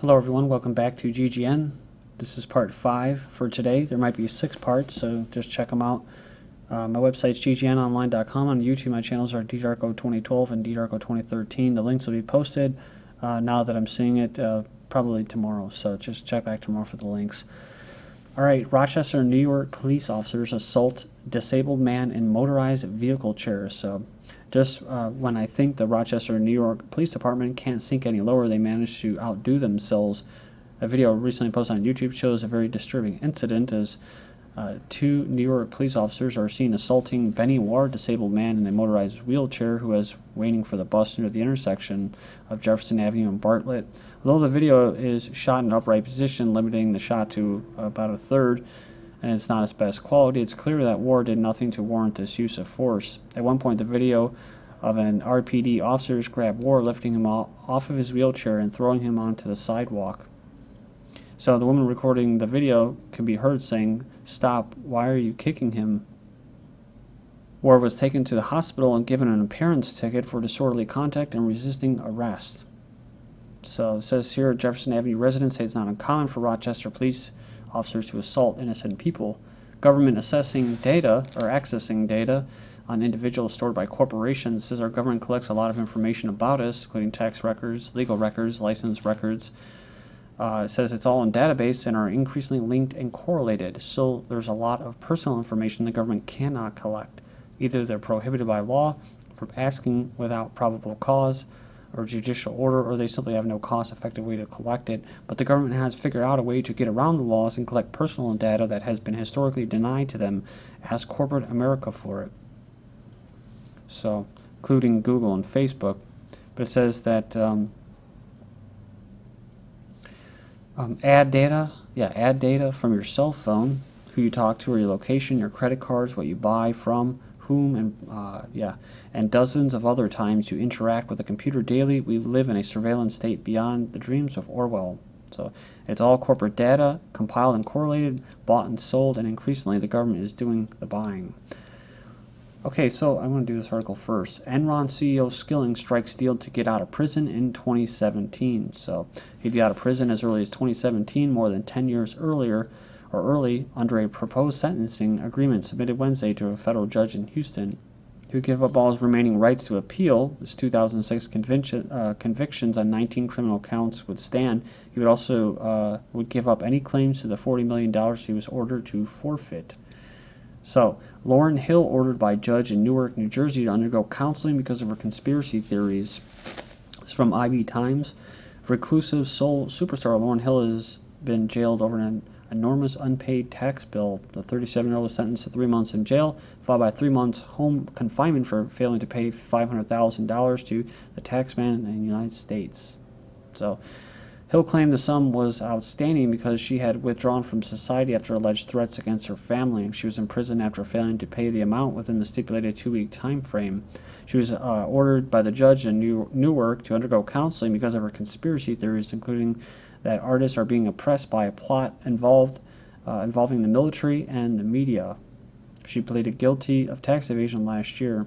Hello everyone, welcome back to GGN. This is part 5 for today. There might be 6 parts, so just check them out. My website's ggnonline.com. On YouTube, my channels are ddarko2012 and ddarko2013. The links will be posted now that I'm seeing it, probably tomorrow, so just check back tomorrow for the links. Alright, Rochester, New York police officers assault disabled man in motorized vehicle chair. So just when I think the Rochester, New York Police Department can't sink any lower, they managed to outdo themselves. A video recently posted on YouTube shows a very disturbing incident as 2 New York police officers are seen assaulting Benny Ward, disabled man in a motorized wheelchair who was waiting for the bus near the intersection of Jefferson Avenue and Bartlett. Although the video is shot in an upright position, limiting the shot to about a third, and it's not its best quality, it's clear that Ward did nothing to warrant this use of force. At one point, the video of an RPD officers grab Ward, lifting him off of his wheelchair and throwing him onto the sidewalk. So the woman recording the video can be heard saying, "Stop, why are you kicking him?" Ward was taken to the hospital and given an appearance ticket for disorderly conduct and resisting arrest. So it says here, Jefferson Avenue residents say it's not uncommon for Rochester police officers to assault innocent people. Government accessing data on individuals stored by corporations says our government collects a lot of information about us, including tax records, legal records, license records. It says it's all in database and are increasingly linked and correlated. So there's a lot of personal information the government cannot collect. Either they're prohibited by law from asking without probable cause or judicial order, or they simply have no cost-effective way to collect it. But the government has figured out a way to get around the laws and collect personal data that has been historically denied to them. Ask corporate America for it. So, including Google and Facebook. But it says that add data from your cell phone, who you talk to, or your location, your credit cards, what you buy from, whom, and dozens of other times you interact with a computer daily. We live in a surveillance state beyond the dreams of Orwell. So it's all corporate data, compiled and correlated, bought and sold, and increasingly the government is doing the buying. Okay, so I want to do this article first. Enron CEO Skilling strikes deal to get out of prison in 2017. So he'd be out of prison as early as 2017, more than 10 years early, under a proposed sentencing agreement submitted Wednesday to a federal judge in Houston. He would give up all his remaining rights to appeal. His 2006 convictions on 19 criminal counts would stand. He would also would give up any claims to the $40 million he was ordered to forfeit. So, Lauryn Hill ordered by judge in Newark, New Jersey to undergo counseling because of her conspiracy theories. It's from IB Times. Reclusive soul superstar Lauryn Hill has been jailed over an enormous unpaid tax bill. The 37-year-old was sentenced to 3 months in jail, followed by 3 months home confinement for failing to pay $500,000 to the taxman in the United States. So, Hill claimed the sum was outstanding because she had withdrawn from society after alleged threats against her family. She was in prison after failing to pay the amount within the stipulated 2-week time frame. She was ordered by the judge in Newark to undergo counseling because of her conspiracy theories, including that artists are being oppressed by a plot involving the military and the media. She pleaded guilty of tax evasion last year.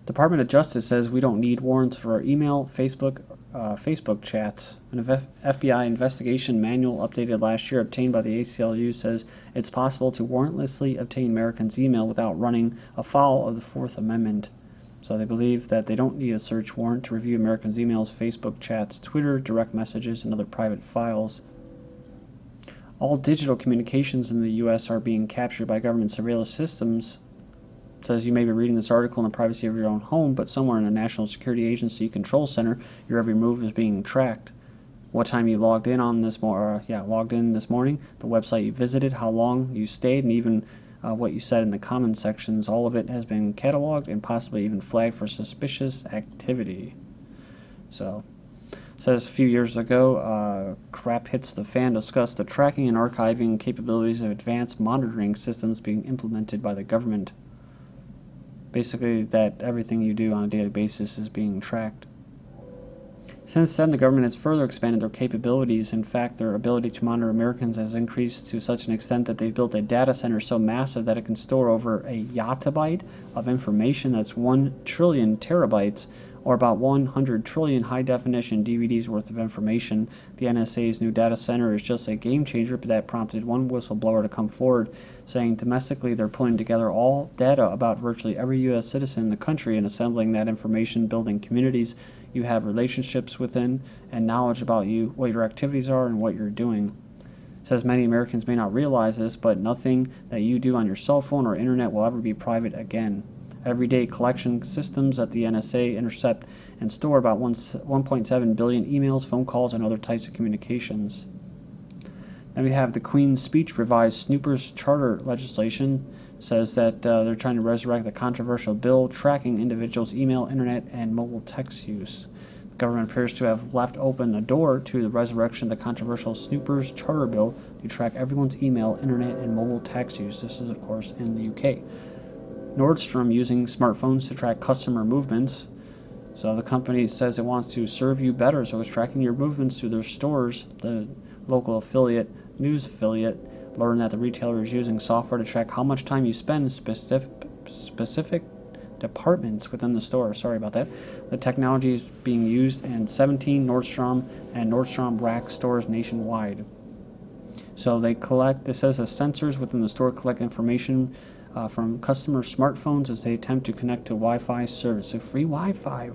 Department of Justice says we don't need warrants for our email, Facebook chats. An FBI investigation manual updated last year obtained by the ACLU says it's possible to warrantlessly obtain Americans' email without running afoul of the Fourth Amendment. So they believe that they don't need a search warrant to review Americans' emails, Facebook chats, Twitter, direct messages, and other private files. All digital communications in the U.S. are being captured by government surveillance systems. It says you may be reading this article in the privacy of your own home, but somewhere in a National Security Agency control center, your every move is being tracked. What time you logged in this morning, the website you visited, how long you stayed, and even what you said in the comments sections. All of it has been cataloged and possibly even flagged for suspicious activity. So, it says a few years ago, crap hits the fan discussed the tracking and archiving capabilities of advanced monitoring systems being implemented by the government. Basically, that everything you do on a daily basis is being tracked. Since then, the government has further expanded their capabilities. In fact, their ability to monitor Americans has increased to such an extent that they've built a data center so massive that it can store over a yottabyte of information. That's 1 trillion terabytes, or about 100 trillion high-definition DVDs worth of information. The NSA's new data center is just a game changer, but that prompted one whistleblower to come forward, saying domestically they're pulling together all data about virtually every U.S. citizen in the country and assembling that information, building communities you have relationships within, and knowledge about you, what your activities are, and what you're doing. Says many Americans may not realize this, but nothing that you do on your cell phone or internet will ever be private again. Everyday collection systems at the NSA intercept and store about 1.7 billion emails, phone calls, and other types of communications. Then we have the Queen's Speech revised snoopers charter legislation. Says that they're trying to resurrect the controversial bill tracking individuals' email, internet, and mobile text use. The government appears to have left open a door to the resurrection of the controversial snoopers charter bill to track everyone's email, internet, and mobile text use. This is, of course, in the UK. Nordstrom using smartphones to track customer movements. So the company says it wants to serve you better, so it's tracking your movements through their stores. The local news affiliate, learned that the retailer is using software to track how much time you spend in specific departments within the store. Sorry about that. The technology is being used in 17 Nordstrom and Nordstrom Rack stores nationwide. So they collect, it says the sensors within the store collect information from customer smartphones as they attempt to connect to Wi-Fi service. So free Wi-Fi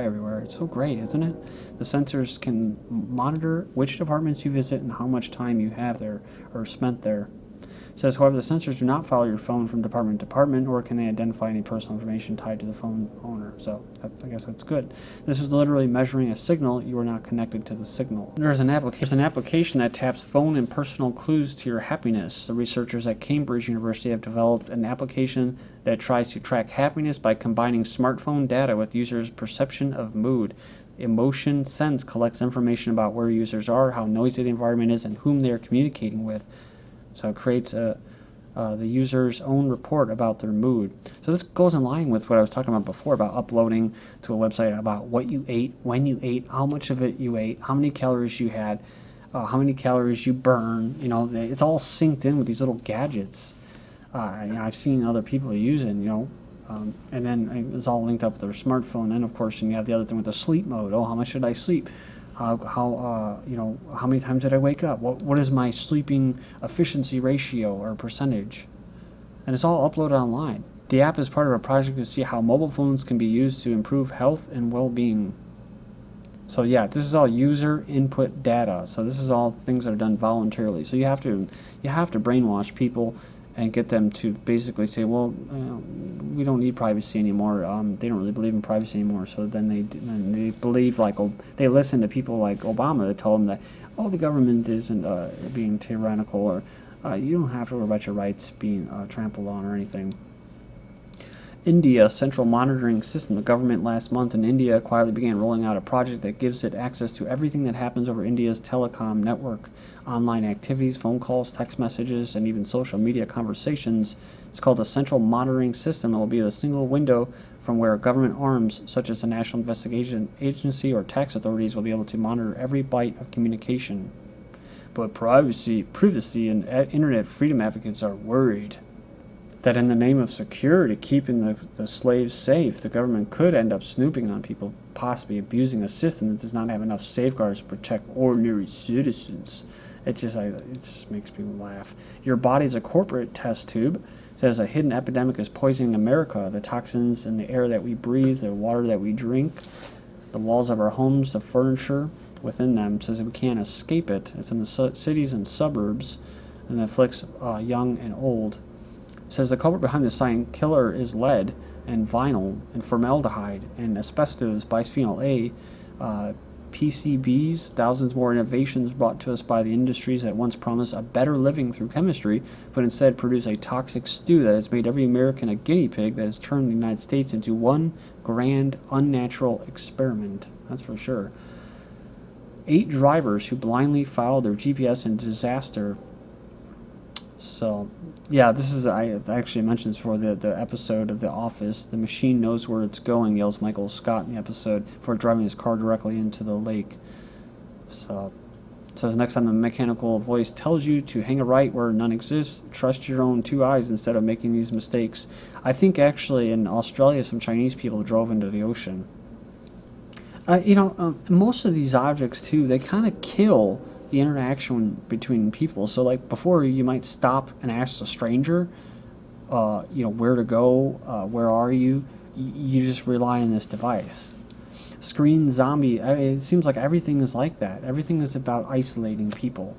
everywhere. It's so great, isn't it? The sensors can monitor which departments you visit and how much time you have there or spent there. It says, however, the sensors do not follow your phone from department to department, nor can they identify any personal information tied to the phone owner. So I guess that's good. This is literally measuring a signal. You are not connected to the signal. There's an application that taps phone and personal clues to your happiness. The researchers at Cambridge University have developed an application that tries to track happiness by combining smartphone data with users' perception of mood. Emotion Sense collects information about where users are, how noisy the environment is, and whom they are communicating with. So it creates the user's own report about their mood. So this goes in line with what I was talking about before about uploading to a website about what you ate, when you ate, how much of it you ate, how many calories you had, how many calories you burn. You know, it's all synced in with these little gadgets. I've seen other people use it, and then it's all linked up with their smartphone. Then, of course, you have the other thing with the sleep mode. Oh, how much should I sleep? How many times did I wake up? What is my sleeping efficiency ratio or percentage? And it's all uploaded online. The app is part of a project to see how mobile phones can be used to improve health and well-being. So yeah, this is all user input data. So this is all things that are done voluntarily. So you have to brainwash people and get them to basically say, well, we don't need privacy anymore. They don't really believe in privacy anymore. So then they believe, like, they listen to people like Obama that tell them that, oh, the government isn't being tyrannical, or you don't have to worry about your rights being trampled on or anything. India Central Monitoring System. The government last month in India quietly began rolling out a project that gives it access to everything that happens over India's telecom network, online activities, phone calls, text messages, and even social media conversations. It's called a Central Monitoring System. It will be a single window from where government arms, such as the National Investigation Agency or tax authorities, will be able to monitor every byte of communication. But privacy and internet freedom advocates are worried that in the name of security, keeping the slaves safe, the government could end up snooping on people, possibly abusing a system that does not have enough safeguards to protect ordinary citizens. It just makes people laugh. Your body's a corporate test tube. It says a hidden epidemic is poisoning America. The toxins in the air that we breathe, the water that we drink, the walls of our homes, the furniture within them. It says that we can't escape it. It's in the cities and suburbs, and it afflicts young and old. Says the culprit behind the silent killer is lead and vinyl and formaldehyde and asbestos, bisphenol A, PCBs, thousands more innovations brought to us by the industries that once promised a better living through chemistry, but instead produce a toxic stew that has made every American a guinea pig that has turned the United States into one grand, unnatural experiment. That's for sure. 8 drivers who blindly followed their GPS in disaster. So, yeah, this is, I actually mentioned this before, the episode of The Office. The machine knows where it's going, yells Michael Scott in the episode, for driving his car directly into the lake. So, it says next time a mechanical voice tells you to hang a right where none exists, trust your own 2 eyes instead of making these mistakes. I think actually in Australia some Chinese people drove into the ocean. Most of these objects too, they kind of kill the interaction between people. So like before, you might stop and ask a stranger, where to go, where are you? You just rely on this device. Screen zombie. It seems like everything is like that. Everything is about isolating people,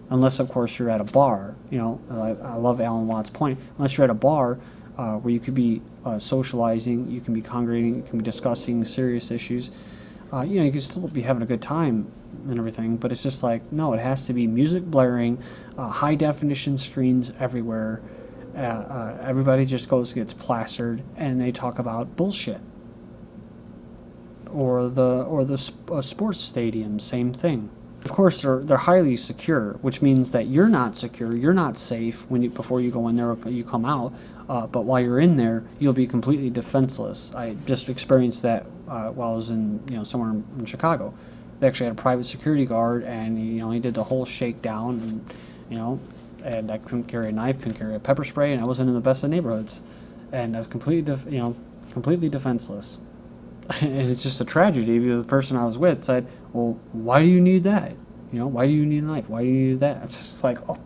unless of course you're at a bar. I love Alan Watts' point. Unless you're at a bar where you could be socializing, you can be congregating, you can be discussing serious issues. You can still be having a good time and everything, but it's just like, no, it has to be music blaring, high definition screens everywhere. Everybody just gets plastered, and they talk about bullshit. Or the sports stadium, same thing. Of course, they're highly secure, which means that you're not secure, you're not safe before you go in there or you come out. But while you're in there, you'll be completely defenseless. I just experienced that while I was in somewhere in Chicago. They actually had a private security guard, and he did the whole shakedown, and I couldn't carry a knife, couldn't carry a pepper spray, and I wasn't in the best of neighborhoods, and I was completely defenseless. And it's just a tragedy because the person I was with said, well, why do you need that? Why do you need a knife? Why do you need that? It's just like, oh,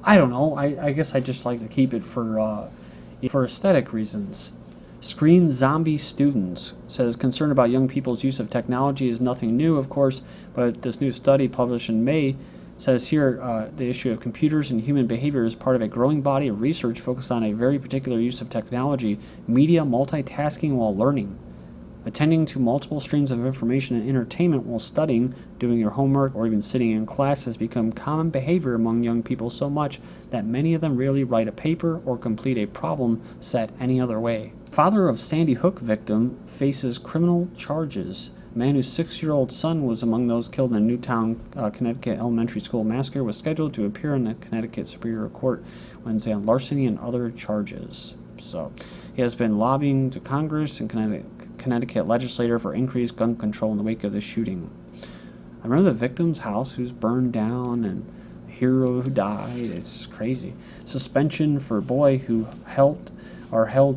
I don't know. I guess I just like to keep it for aesthetic reasons. Screen zombie students says concern about young people's use of technology is nothing new, of course, but this new study published in May says here the issue of computers and human behavior is part of a growing body of research focused on a very particular use of technology, media multitasking while learning. Attending to multiple streams of information and entertainment while studying, doing your homework, or even sitting in class has become common behavior among young people so much that many of them rarely write a paper or complete a problem set any other way. Father of Sandy Hook victim faces criminal charges. A man whose 6-year-old son was among those killed in a Newtown, Connecticut elementary school massacre was scheduled to appear in the Connecticut Superior Court Wednesday on larceny and other charges. So he has been lobbying to Congress and Connecticut legislator for increased gun control in the wake of the shooting. I remember the victim's house who's burned down and the hero who died. It's just crazy. Suspension for boy who held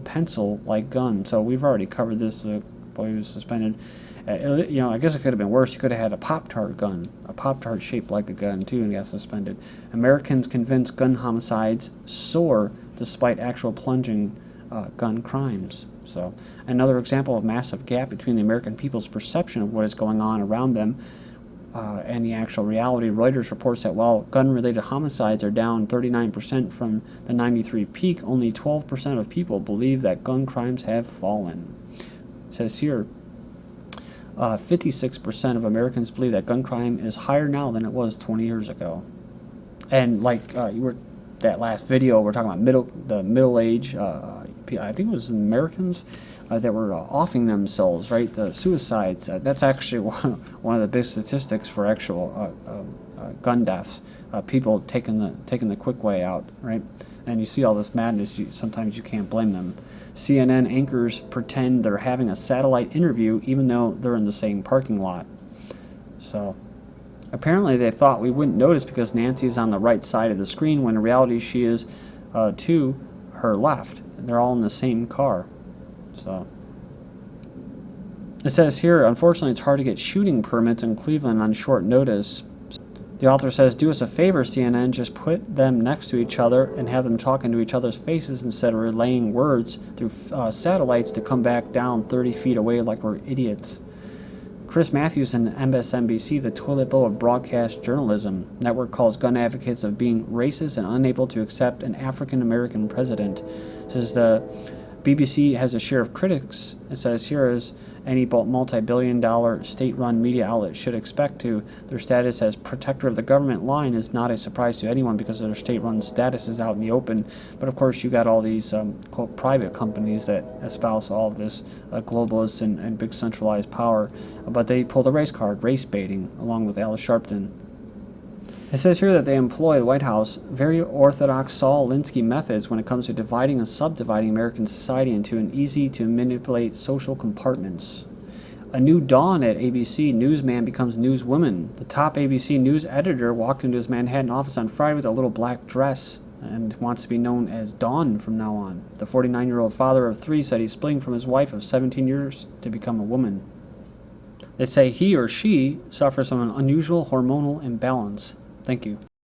pencil like gun. So we've already covered this. The boy who was suspended. I guess it could have been worse. He could have had a Pop-Tart gun, a Pop-Tart shaped like a gun too, and got suspended. Americans convinced gun homicides soar despite actual plunging gun crimes. So another example of massive gap between the American people's perception of what is going on around them and the actual reality. Reuters reports that while gun-related homicides are down 39% from the 93 peak, only 12% of people believe that gun crimes have fallen. It says here, 56% of Americans believe that gun crime is higher now than it was 20 years ago. And like that last video, we're talking about the middle age. I think it was Americans that were offing themselves, right? The suicides. That's actually one of the big statistics for actual gun deaths. People taking the quick way out, right? And you see all this madness. Sometimes you can't blame them. CNN anchors pretend they're having a satellite interview even though they're in the same parking lot. So apparently they thought we wouldn't notice because Nancy is on the right side of the screen when in reality she is to her left. They're all in the same car. So it says here, unfortunately, it's hard to get shooting permits in Cleveland on short notice. The author says, do us a favor, CNN, just put them next to each other and have them talk into each other's faces instead of relaying words through satellites to come back down 30 feet away like we're idiots. Chris Matthews and MSNBC, the toilet bowl of broadcast journalism. Network calls gun advocates of being racist and unable to accept an African-American president. It says the BBC has a share of critics. It says here as any multi-billion-dollar state-run media outlet should expect to. Their status as protector of the government line is not a surprise to anyone because their state-run status is out in the open. But of course, you got all these quote private companies that espouse all of this globalist and big centralized power. But they pull the race card, race baiting, along with Alice Sharpton. It says here that they employ the White House very orthodox Saul Alinsky methods when it comes to dividing and subdividing American society into an easy-to-manipulate social compartments. A new dawn at ABC. Newsman becomes newswoman. The top ABC News editor walked into his Manhattan office on Friday with a little black dress and wants to be known as Dawn from now on. The 49-year-old father of 3 said he's splitting from his wife of 17 years to become a woman. They say he or she suffers from an unusual hormonal imbalance. Thank you.